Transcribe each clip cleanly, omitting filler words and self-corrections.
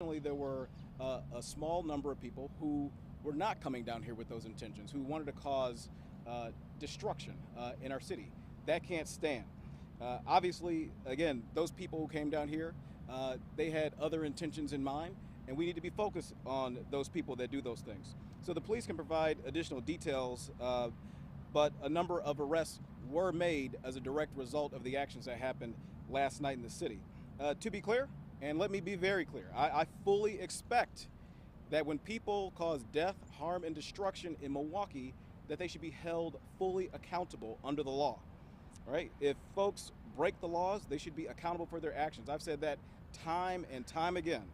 Unfortunately, there were a small number of people who were not coming down here with those intentions, who wanted to cause destruction in our city. That can't stand. Obviously, again, those people who came down here, they had other intentions in mind, and we need to be focused on those people that do those things. So the police can provide additional details, but a number of arrests were made as a direct result of the actions that happened last night in the city. To be clear, and let me be very clear, I fully expect that when people cause death, harm, and destruction in Milwaukee, that they should be held fully accountable under the law. Right? If folks break the laws, they should be accountable for their actions. I've said that time and time again,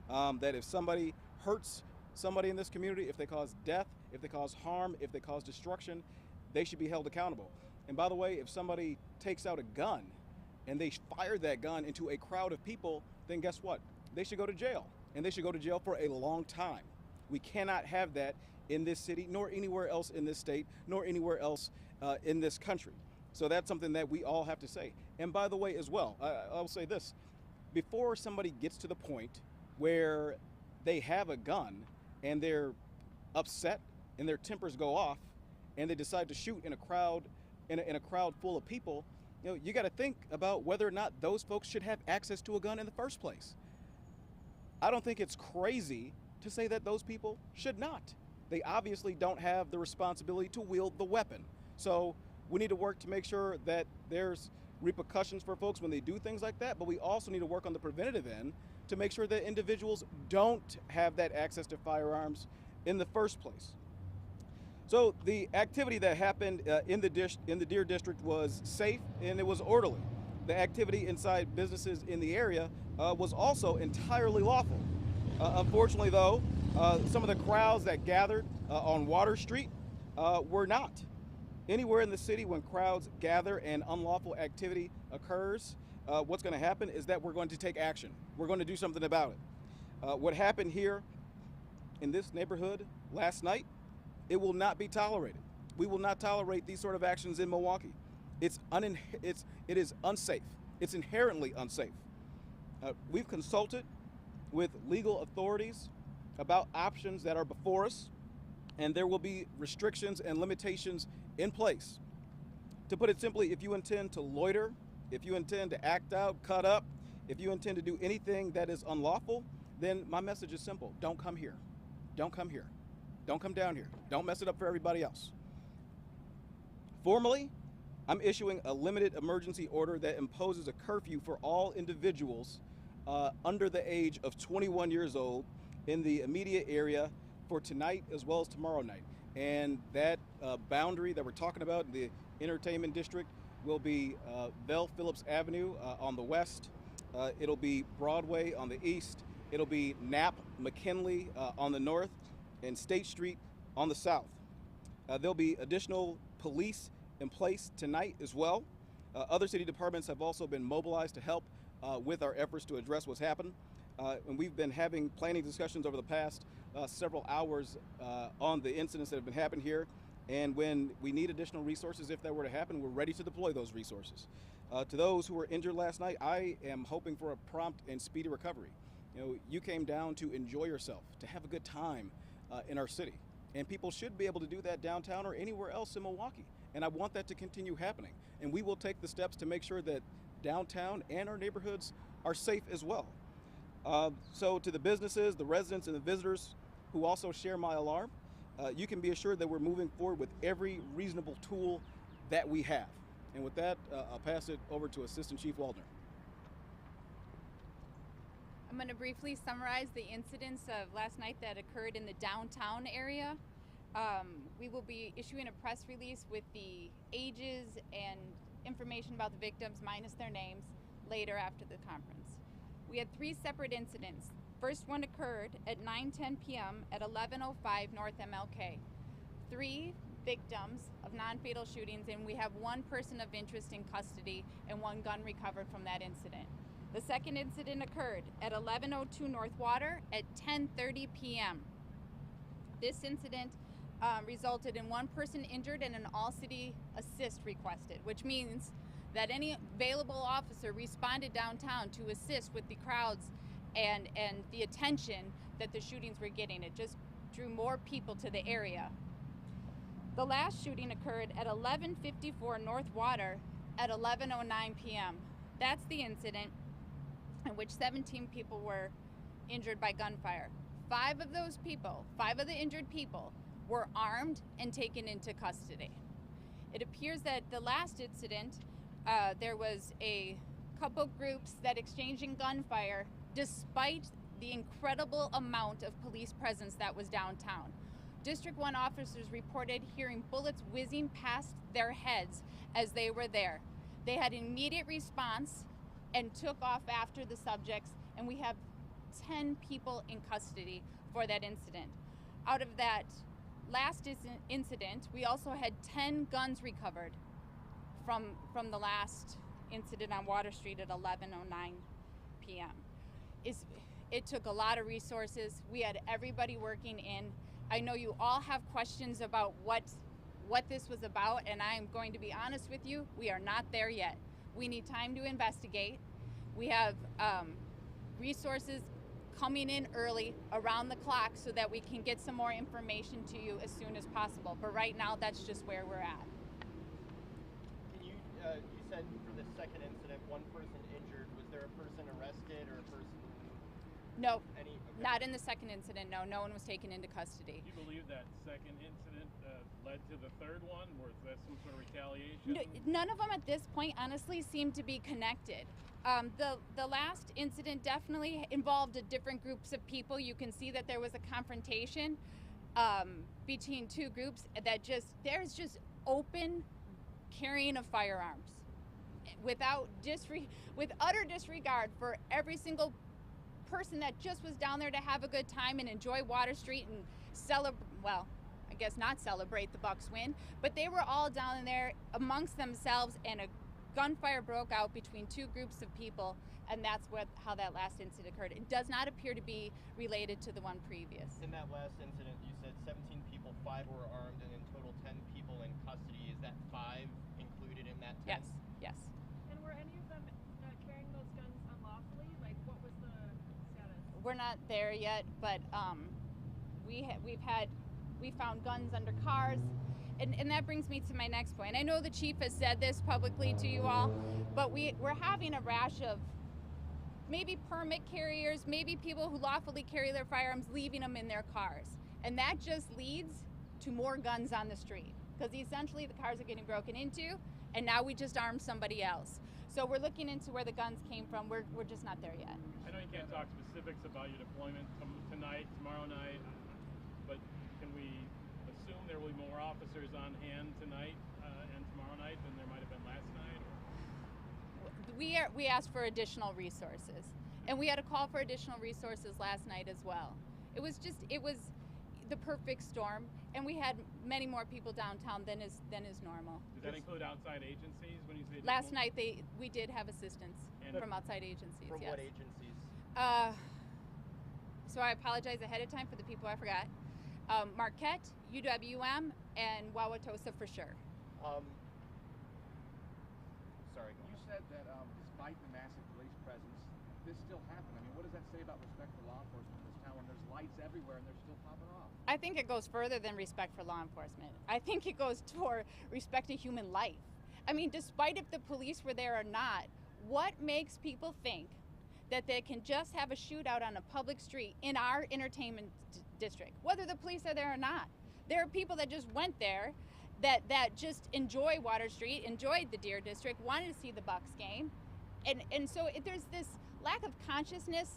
that if somebody hurts somebody in this community, if they cause death, if they cause harm, if they cause destruction, they should be held accountable. And by the way, if somebody takes out a gun and they fire that gun into a crowd of people, then guess what? They should go to jail, and they should go to jail for a long time. We cannot have that in this city, nor anywhere else in this state, nor anywhere else in this country. So that's something that we all have to say. And by the way, as well, I'll say this: before somebody gets to the point where they have a gun and they're upset and their tempers go off and they decide to shoot in a crowd, in a crowd full of people, you got to think about whether or not those folks should have access to a gun in the first place. I don't think it's crazy to say that those people should not. They obviously don't have the responsibility to wield the weapon. So we need to work to make sure that there's repercussions for folks when they do things like that, but we also need to work on the preventative end to make sure that individuals don't have that access to firearms in the first place. So the activity that happened in the Deer District was safe and it was orderly. The activity inside businesses in the area was also entirely lawful. Unfortunately, though, some of the crowds that gathered on Water Street were not. Anywhere in the city when crowds gather and unlawful activity occurs, what's going to happen is that we're going to take action. We're going to do something about it. What happened here in this neighborhood last night, it will not be tolerated. We will not tolerate these sort of actions in Milwaukee. It is unsafe. It's inherently unsafe. We've consulted with legal authorities about options that are before us, and there will be restrictions and limitations in place. To put it simply, if you intend to loiter, if you intend to act out, cut up, if you intend to do anything that is unlawful, then my message is simple: don't come here. Don't come here. Don't come down here. Don't mess it up for everybody else. Formally, I'm issuing a limited emergency order that imposes a curfew for all individuals under the age of 21 years old in the immediate area for tonight as well as tomorrow night. And that boundary that we're talking about in the entertainment district will be Bell Phillips Avenue on the west. It'll be Broadway on the east. It'll be Knapp McKinley on the north, and State Street on the south. There'll be additional police in place tonight as well. Other city departments have also been mobilized to help with our efforts to address what's happened. And we've been having planning discussions over the past several hours on the incidents that have been happening here. And when we need additional resources, if that were to happen, we're ready to deploy those resources. To those who were injured last night, I am hoping for a prompt and speedy recovery. You came down to enjoy yourself, to have a good time in our city. And people should be able to do that downtown or anywhere else in Milwaukee. And I want that to continue happening. And we will take the steps to make sure that downtown and our neighborhoods are safe as well. So to the businesses, the residents, and the visitors who also share my alarm, you can be assured that we're moving forward with every reasonable tool that we have. And with that, I'll pass it over to Assistant Chief Waldner. I'm going to briefly summarize the incidents of last night that occurred in the downtown area. We will be issuing a press release with the ages and information about the victims minus their names later after the conference. We had 3 separate incidents. First one occurred at 9:10 p.m. at 1105 North MLK. 3 victims of non-fatal shootings, and we have 1 person of interest in custody and 1 gun recovered from that incident. The second incident occurred at 1102 North Water at 10:30 p.m. This incident resulted in 1 person injured and an all-city assist requested, which means that any available officer responded downtown to assist with the crowds and the attention that the shootings were getting. It just drew more people to the area. The last shooting occurred at 1154 North Water at 11:09 p.m. That's the incident in which 17 people were injured by gunfire. Five of the injured people were armed and taken into custody. It appears that the last incident, there was a couple groups that exchanging gunfire despite the incredible amount of police presence that was downtown. District 1 officers reported hearing bullets whizzing past their heads as they were there. They had immediate response and took off after the subjects, and we have 10 people in custody for that incident. Out of that last incident, we also had 10 guns recovered from the last incident on Water Street at 11:09 p.m. It took a lot of resources. We had everybody working in. I know you all have questions about what this was about, and I am going to be honest with you, we are not there yet. We need time to investigate. We have resources coming in early around the clock so that we can get some more information to you as soon as possible. But right now, that's just where we're at. Can you said for the second incident, one person injured. Was there a person arrested or a person? No, Okay. not in the second incident. No one was taken into custody. Do you believe that second incident led to the third one? Was that some sort of retaliation? None of them at this point, honestly, seem to be connected. The last incident definitely involved different groups of people. You can see that there was a confrontation between two groups that there's just open carrying of firearms with utter disregard for every single person that just was down there to have a good time and enjoy Water Street and I guess not celebrate the Bucks win, but they were all down there amongst themselves, and a gunfire broke out between two groups of people, and that's how that last incident occurred. It does not appear to be related to the one previous. In that last incident, you said 17 people, 5 were armed, and in total 10 people in custody. Is that 5 included in that 10? Yes. And were any of them carrying those guns unlawfully? Like, what was the status? We're not there yet, but we found guns under cars, and that brings me to my next point. I know the chief has said this publicly to you all, but we're having a rash of maybe permit carriers, maybe people who lawfully carry their firearms, leaving them in their cars, and that just leads to more guns on the street, because essentially the cars are getting broken into, and now we just armed somebody else. So we're looking into where the guns came from. We're just not there yet. I know you can't talk specifics about your deployment tonight, tomorrow night, but can we assume there will be more officers on hand tonight and tomorrow night than there might have been last night? We asked for additional resources, and we had a call for additional resources last night as well. It was the perfect storm, and we had many more people downtown than is normal. Does that include outside agencies when you say Last night we did have assistance from outside agencies. From yes. what agencies? So I apologize ahead of time for the people I forgot. Marquette, UWM, and Wauwatosa for sure. Sorry. You said that despite the massive police presence, this still happened. I mean, what does that say about respect for law enforcement in this town when there's lights everywhere and they're still popping off? I think it goes further than respect for law enforcement. I think it goes toward respect to human life. I mean, despite if the police were there or not, what makes people think that they can just have a shootout on a public street in our entertainment district, whether the police are there or not? There are people that just went there that just enjoy Water Street, enjoyed the Deer District, wanted to see the Bucks game. And so there's this lack of consciousness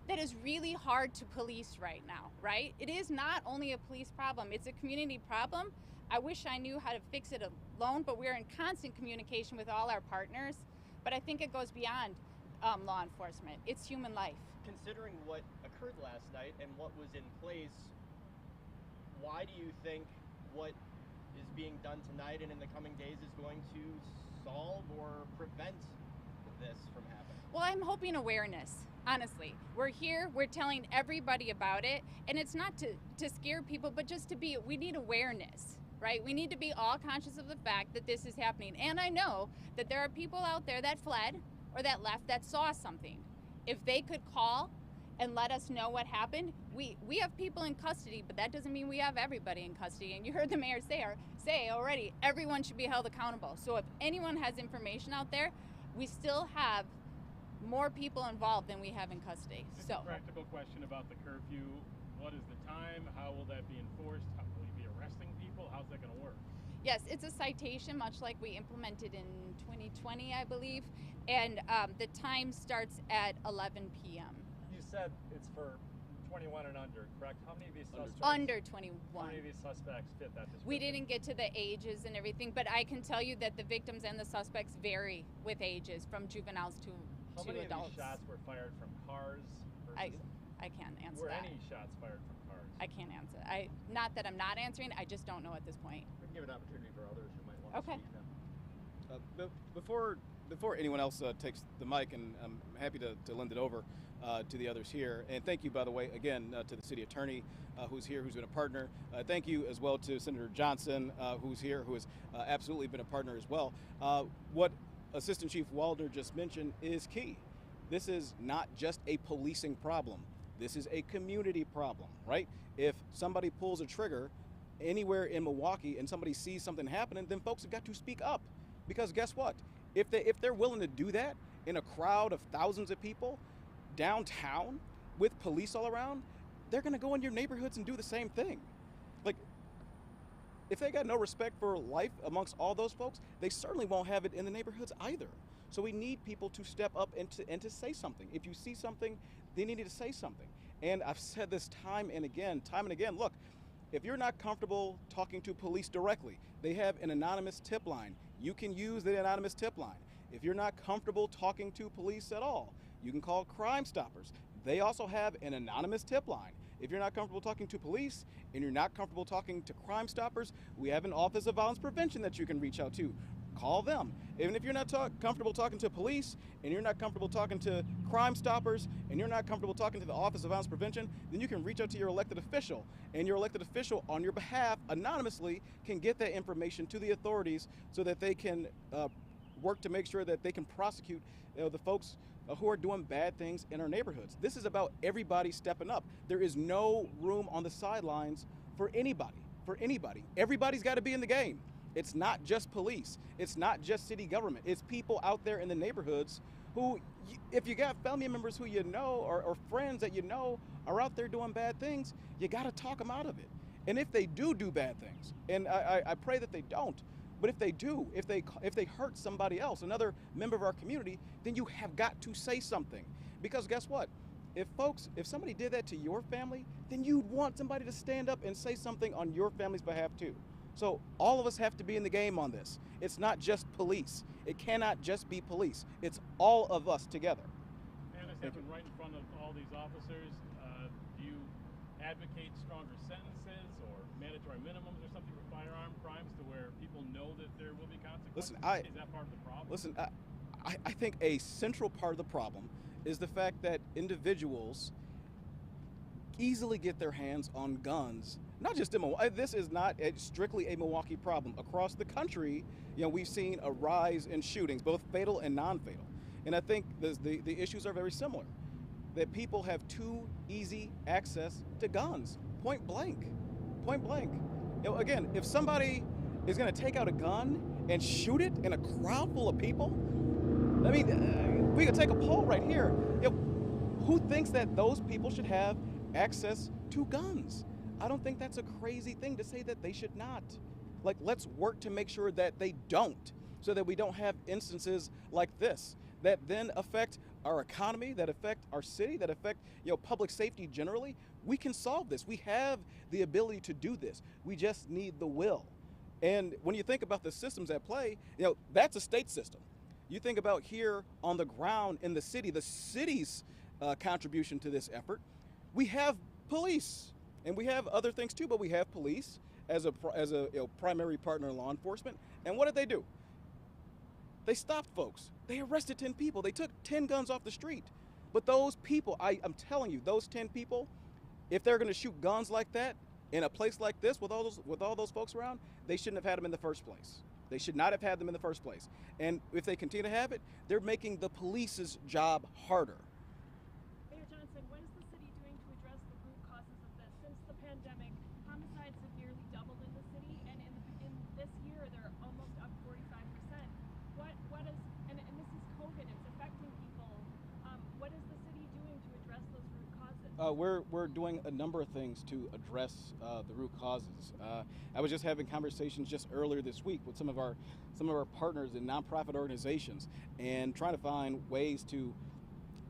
that is really hard to police right now, right? It is not only a police problem, it's a community problem. I wish I knew how to fix it alone, but we're in constant communication with all our partners. But I think it goes beyond law enforcement. It's human life. Considering what occurred last night and what was in place, why do you think what is being done tonight and in the coming days is going to solve or prevent this from happening? Well, I'm hoping awareness, honestly. We're here, we're telling everybody about it, and it's not to scare people, but just we need awareness, right? We need to be all conscious of the fact that this is happening. And I know that there are people out there that fled or that left that saw something. If they could call and let us know what happened. We have people in custody, but that doesn't mean we have everybody in custody. And you heard the mayor say already, everyone should be held accountable. So if anyone has information out there, we still have more people involved than we have in custody. Just So a practical question about the curfew. What is the time? How will that be enforced? How will you be arresting people? How's that going to work? yes, it's a citation, much like we implemented in 2020, I believe. And the time starts at 11 p.m. You said it's for 21 and under, correct? How many of these suspects? Under How 21. many of these suspects fit that description? We didn't get to the ages and everything, but I can tell you that the victims and the suspects vary with ages, from juveniles to How many adults. of these shots were fired from cars? Versus I can't answer were that. any shots fired from cars? I can't answer. Not that I'm not answering. I just don't know at this point. We can give an opportunity for others who might want Okay. to speak now. Before anyone else takes the mic, and I'm happy to lend it over to the others here. And thank you, by the way, again, to the city attorney who's here, who's been a partner. Thank you as well to Senator Johnson, who's here, who has absolutely been a partner as well. What Assistant Chief Waldner just mentioned is key. This is not just a policing problem. This is a community problem, right? If somebody pulls a trigger anywhere in Milwaukee and somebody sees something happening, then folks have got to speak up. Because guess what? If they're willing to do that in a crowd of thousands of people downtown with police all around, they're going to go in your neighborhoods and do the same thing. Like, if they got no respect for life amongst all those folks, they certainly won't have it in the neighborhoods either. So we need people to step up and to say something. If you see something, then you need to say something. And I've said this time and again, look, if you're not comfortable talking to police directly, they have an anonymous tip line. You can use the anonymous tip line. If you're not comfortable talking to police at all, you can call Crime Stoppers. They also have an anonymous tip line. If you're not comfortable talking to police and you're not comfortable talking to Crime Stoppers, we have an Office of Violence Prevention that you can reach out to. Call them. Even if you're not comfortable talking to police and you're not comfortable talking to Crime Stoppers and you're not comfortable talking to the Office of Violence Prevention, then you can reach out to your elected official, and your elected official on your behalf anonymously can get that information to the authorities so that they can work to make sure that they can prosecute the folks who are doing bad things in our neighborhoods. This is about everybody stepping up. There is no room on the sidelines for anybody. Everybody's got to be in the game. It's not just police. It's not just city government. It's people out there in the neighborhoods who, if you got family members who you know or friends that you know are out there doing bad things, you got to talk them out of it. And if they do bad things, and I pray that they don't, but if they do, if they hurt somebody else, another member of our community, then you have got to say something. Because guess what? If somebody did that to your family, then you'd want somebody to stand up and say something on your family's behalf too. So all of us have to be in the game on this. It's not just police. It cannot just be police. It's all of us together. And this happened right in front of all these officers. Do you advocate stronger sentences or mandatory minimums or something for firearm crimes to where people know that there will be consequences? Listen, is that part of the problem? Listen, I think a central part of the problem is the fact that individuals easily get their hands on guns. Not just in Milwaukee. This is not strictly a Milwaukee problem. Across the country, we've seen a rise in shootings, both fatal and non-fatal. And I think the issues are very similar. That people have too easy access to guns, point blank. Again, if somebody is going to take out a gun and shoot it in a crowd full of people, I mean, we could take a poll right here. Who thinks that those people should have access to guns? I don't think that's a crazy thing to say that they should not. Like, let's work to make sure that they don't, so that we don't have instances like this that then affect our economy, that affect our city, that affect public safety generally. We can solve this. We have the ability to do this. We just need the will. And when you think about the systems at play, that's a state system. You think about here on the ground in the city's contribution to this effort. We have police. And we have other things too, but we have police as a primary partner in law enforcement. And what did they do? They stopped folks. They arrested 10 people. They took 10 guns off the street. But those people, I'm telling you, those 10 people, if they're going to shoot guns like that in a place like this with all those folks around, they shouldn't have had them in the first place. They should not have had them in the first place. And if they continue to have it, they're making the police's job harder. Mayor Johnson, when is the city We're doing a number of things to address the root causes. I was just having conversations just earlier this week with some of our partners in nonprofit organizations, and trying to find ways to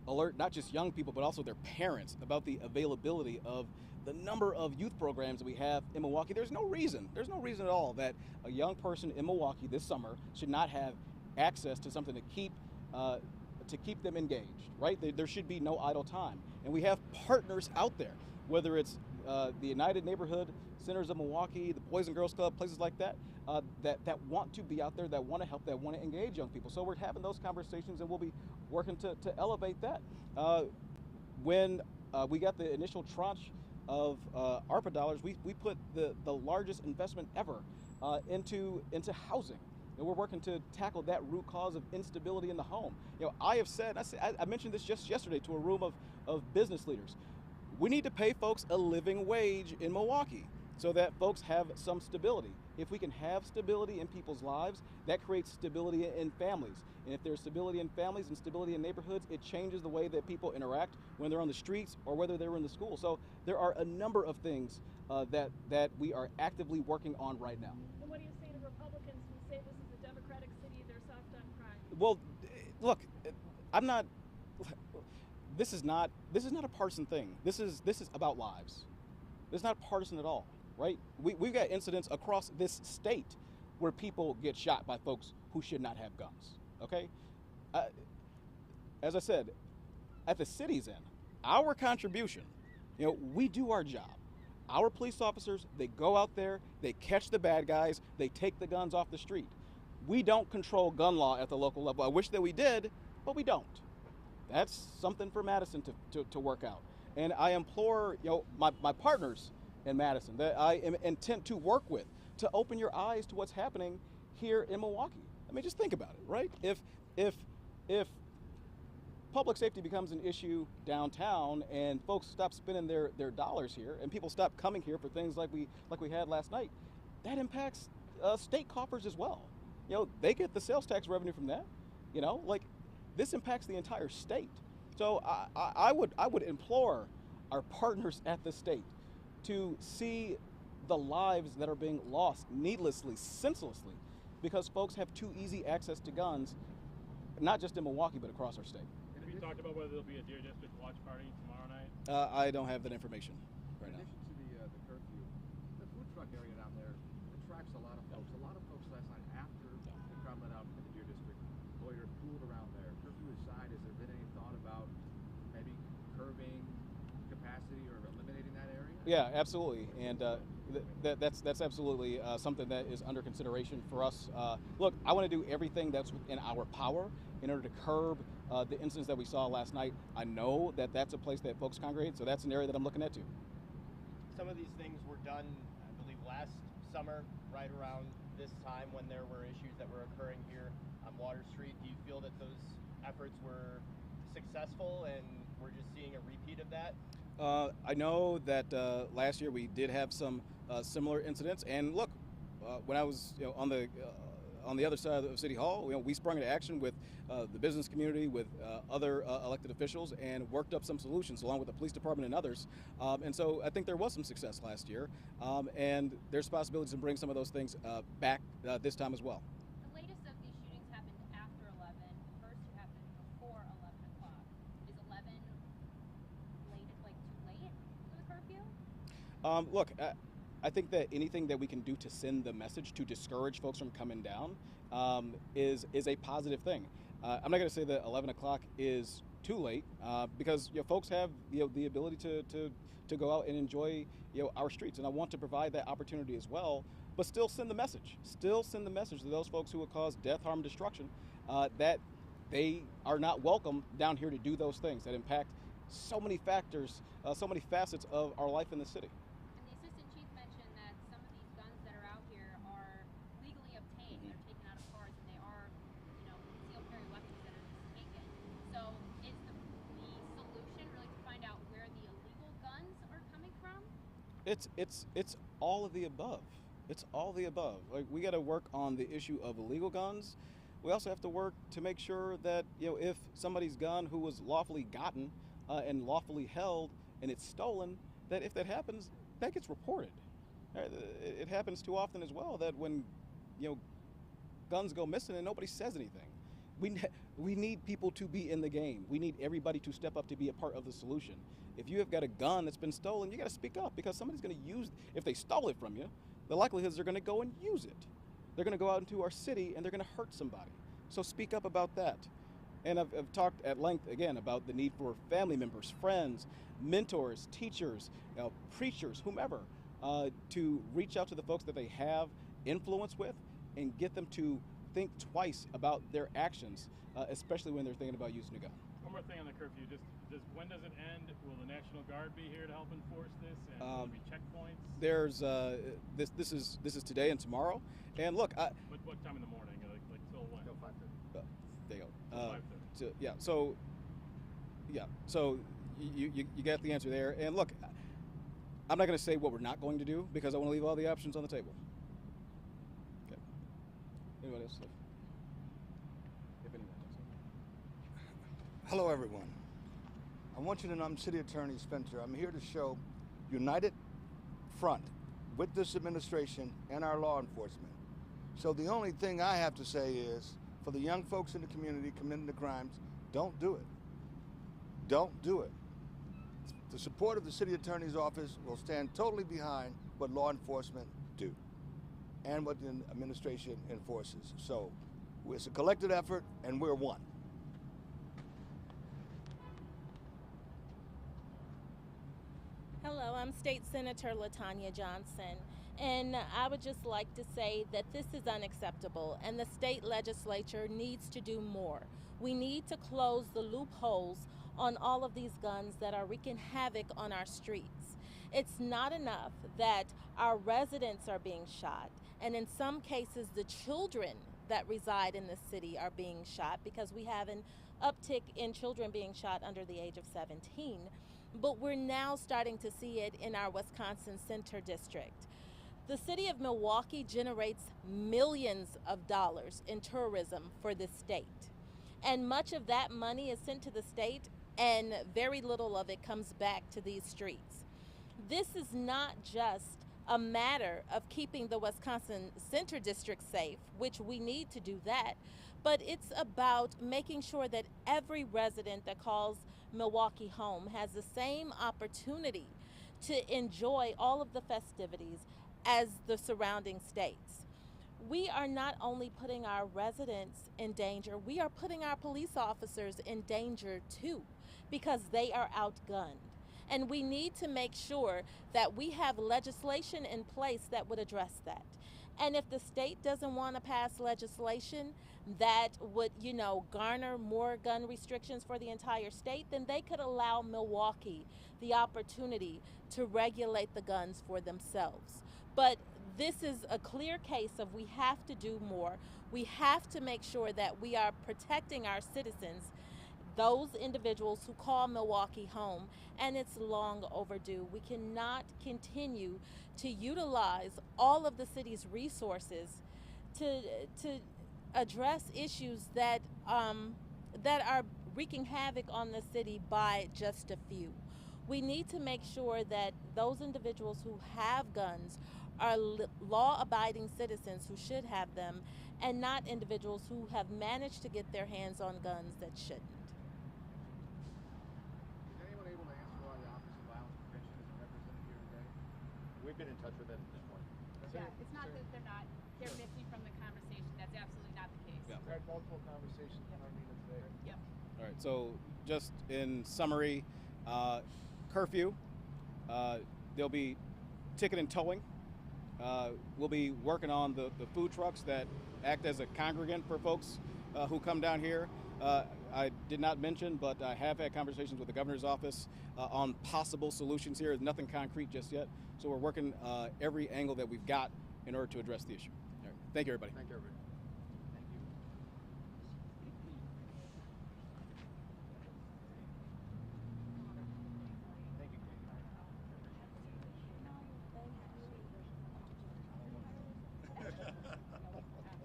alert not just young people but also their parents about the availability of the number of youth programs that we have in Milwaukee. There's no reason at all that a young person in Milwaukee this summer should not have access to something to keep them engaged, right? There should be no idle time. And we have partners out there, whether it's the United Neighborhood Centers of Milwaukee, the Boys and Girls Club, places like that, that want to be out there, that want to help, that want to engage young people. So we're having those conversations, and we'll be working to elevate that. When we got the initial tranche of ARPA dollars, we put the largest investment ever into housing. And we're working to tackle that root cause of instability in the home. I have said, I mentioned this just yesterday to a room of business leaders. We need to pay folks a living wage in Milwaukee so that folks have some stability. If we can have stability in people's lives, that creates stability in families. And if there's stability in families and stability in neighborhoods, it changes the way that people interact when they're on the streets or whether they're in the school. So there are a number of things that we are actively working on right now. And what do you say to Republicans who say this is a Democratic city, they're soft on crime? Well, look, I'm not. This is not a partisan thing. This is about lives. This is not partisan at all, right? We've got incidents across this state where people get shot by folks who should not have guns. Okay, as I said, at the city's end, our contribution, we do our job. Our police officers, they go out there, they catch the bad guys, they take the guns off the street. We don't control gun law at the local level. I wish that we did, but we don't. That's something for Madison to work out. And I implore my partners in Madison that I am intent to work with to open your eyes to what's happening here in Milwaukee. I mean, just think about it, right? If public safety becomes an issue downtown and folks stop spending their dollars here and people stop coming here for things like we had last night, that impacts state coffers as well. They get the sales tax revenue from that. This impacts the entire state. So I would implore our partners at the state to see the lives that are being lost needlessly, senselessly, because folks have too easy access to guns, not just in Milwaukee, but across our state. Have you talked about whether there'll be a Deer District watch party tomorrow night? I don't have that information right now. In addition to the curfew, the food truck area down there attracts a lot of folks. A lot of folks last night after the crowd let out in the Deer District loitered, pooled around there. Curfew aside, has there been any thought about maybe curbing capacity or eliminating that area? Yeah, absolutely, and that's absolutely something that is under consideration for us. Look, I want to do everything that's within our power in order to curb the incidents that we saw last night. I know that that's a place that folks congregate, so that's an area that I'm looking at too. Some of these things were done, I believe, last summer, right around this time when there were issues that were occurring here on Water Street. Do you feel that those efforts were successful and we're just seeing a repeat of that? I know that last year we did have some similar incidents, and look, when I was on the other side of City Hall, we sprung into action with the business community, with other elected officials, and worked up some solutions along with the police department and others. And so I think there was some success last year, and there's possibilities to bring some of those things back this time as well. The latest of these shootings happened after 11. The first two happened before 11 o'clock. Is 11 too late for the curfew? Look, I think that anything that we can do to send the message to discourage folks from coming down is a positive thing. I'm not going to say that 11 o'clock is too late because folks have the ability to go out and enjoy our streets, and I want to provide that opportunity as well. But still send the message. Still send the message to those folks who would cause death, harm, destruction that they are not welcome down here to do those things that impact so many factors, so many facets of our life in the city. And the assistant chief mentioned that some of these guns that are out here are legally obtained. They're taken out of cars, and they are, concealed carry weapons that are just taken. So is the solution really to find out where the illegal guns are coming from? It's all of the above. It's all the above. Like, we got to work on the issue of illegal guns. We also have to work to make sure that if somebody's gun who was lawfully gotten and lawfully held and it's stolen, that if that happens, that gets reported. It happens too often as well that when, guns go missing and nobody says anything. We need people to be in the game. We need everybody to step up to be a part of the solution. If you have got a gun that's been stolen, you got to speak up, because somebody's going to use. If they stole it from you, the likelihood is they're going to go and use it. They're going to go out into our city and they're going to hurt somebody. So speak up about that. And I've talked at length again about the need for family members, friends, mentors, teachers, preachers, whomever, to reach out to the folks that they have influence with and get them to think twice about their actions, especially when they're thinking about using a gun. One more thing on the curfew. When does it end? Will the National Guard be here to help enforce this? And will there be checkpoints? There's this is today and tomorrow. And look, what time in the morning? Like till when? Till 5:30. There you go. 5:30. So you got the answer there. And look, I'm not going to say what we're not going to do, because I want to leave all the options on the table. Okay. Anyone else? If anyone does. Hello, everyone. I want you to know I'm City Attorney Spencer. I'm here to show united front with this administration and our law enforcement. So the only thing I have to say is, for the young folks in the community committing the crimes, don't do it. Don't do it. The support of the City Attorney's Office will stand totally behind what law enforcement do and what the administration enforces. So it's a collective effort, and we're one. Hello, I'm State Senator LaTanya Johnson, and I would just like to say that this is unacceptable, and the state legislature needs to do more. We need to close the loopholes on all of these guns that are wreaking havoc on our streets. It's not enough that our residents are being shot, and in some cases the children that reside in the city are being shot, because we have an uptick in children being shot under the age of 17. But we're now starting to see it in our Wisconsin Center District. The city of Milwaukee generates millions of dollars in tourism for the state. And much of that money is sent to the state, and very little of it comes back to these streets. This is not just a matter of keeping the Wisconsin Center District safe, which we need to do that, but it's about making sure that every resident that calls Milwaukee home has the same opportunity to enjoy all of the festivities as the surrounding states. We are not only putting our residents in danger, we are putting our police officers in danger too, because they are outgunned. And we need to make sure that we have legislation in place that would address that. And if the state doesn't want to pass legislation that would, garner more gun restrictions for the entire state, then they could allow Milwaukee the opportunity to regulate the guns for themselves. But this is a clear case of we have to do more. We have to make sure that we are protecting our citizens, those individuals who call Milwaukee home, and it's long overdue. We cannot continue to utilize all of the city's resources to address issues that are wreaking havoc on the city by just a few. We need to make sure that those individuals who have guns are law-abiding citizens who should have them, and not individuals who have managed to get their hands on guns that shouldn't. Is anyone able to answer why the Office of Violence Prevention isn't represented here today? We've been in touch with them this morning. Yeah, it's not that they're missing from the conversation. That's absolutely not the case. Yeah. We've had multiple conversations in our meeting today. Yep. All right, so just in summary, curfew, there'll be ticket and towing. We'll be working on the food trucks that act as a congregant for folks who come down here. I did not mention, but I have had conversations with the governor's office on possible solutions here. There's nothing concrete just yet. So we're working every angle that we've got in order to address the issue. All right. Thank you, everybody. Thank you, everybody.